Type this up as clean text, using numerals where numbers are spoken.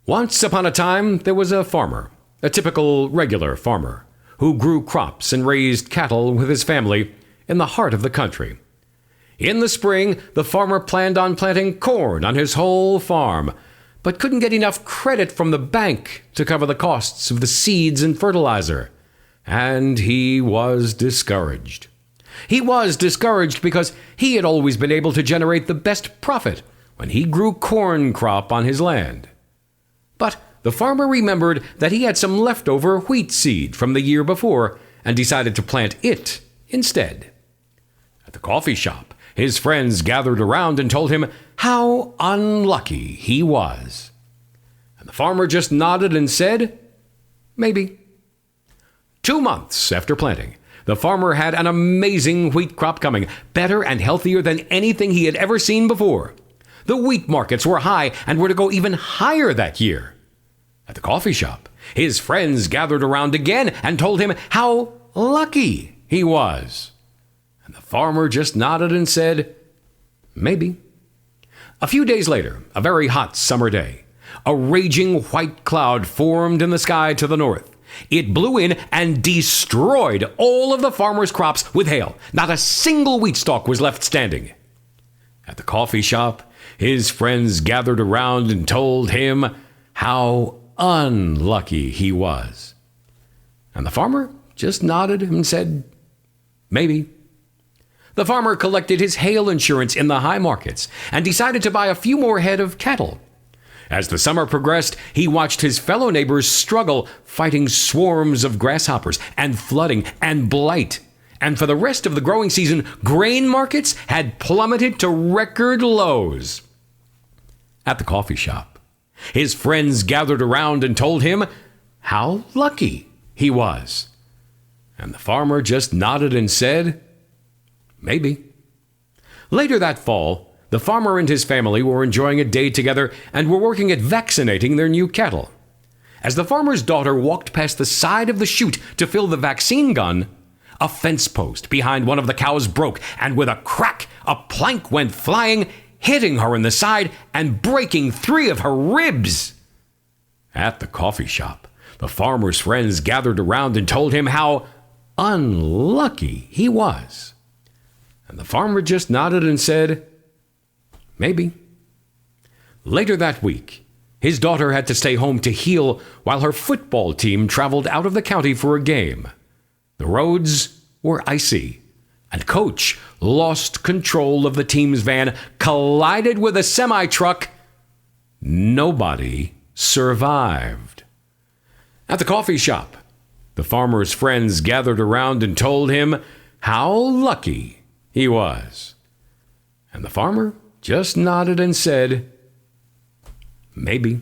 Once upon a time, there was a farmer, a typical regular farmer, who grew crops and raised cattle with his family in the heart of the country. In the spring, the farmer planned on planting corn on his whole farm, but couldn't get enough credit from the bank to cover the costs of the seeds and fertilizer, and he was discouraged. He was discouraged because he had always been able to generate the best profit when he grew corn crop on his land. But the farmer remembered that he had some leftover wheat seed from the year before and decided to plant it instead. At the coffee shop, his friends gathered around and told him how unlucky he was. And the farmer just nodded and said, "Maybe." 2 months after planting, the farmer had an amazing wheat crop coming, better and healthier than anything he had ever seen before. The wheat markets were high and were to go even higher that year. At the coffee shop, his friends gathered around again and told him how lucky he was. And the farmer just nodded and said, "Maybe." A few days later, a very hot summer day, a raging white cloud formed in the sky to the north. It blew in and destroyed all of the farmer's crops with hail. Not a single wheat stalk was left standing. At the coffee shop, his friends gathered around and told him how unlucky he was. And the farmer just nodded and said, "Maybe." The farmer collected his hail insurance in the high markets and decided to buy a few more head of cattle. As the summer progressed, he watched his fellow neighbors struggle fighting swarms of grasshoppers and flooding and blight. And for the rest of the growing season, grain markets had plummeted to record lows. At the coffee shop, his friends gathered around and told him how lucky he was. And the farmer just nodded and said, "Maybe." Later that fall, the farmer and his family were enjoying a day together and were working at vaccinating their new cattle. As the farmer's daughter walked past the side of the chute to fill the vaccine gun, a fence post behind one of the cows broke, and with a crack, a plank went flying, hitting her in the side and breaking 3 of her ribs. At the coffee shop, the farmer's friends gathered around and told him how unlucky he was. And the farmer just nodded and said, "Maybe." Later that week, his daughter had to stay home to heal while her football team traveled out of the county for a game. The roads were icy, and Coach lost control of the team's van, collided with a semi-truck. Nobody survived. At the coffee shop, the farmer's friends gathered around and told him how lucky he was. And the farmer just nodded and said, "Maybe."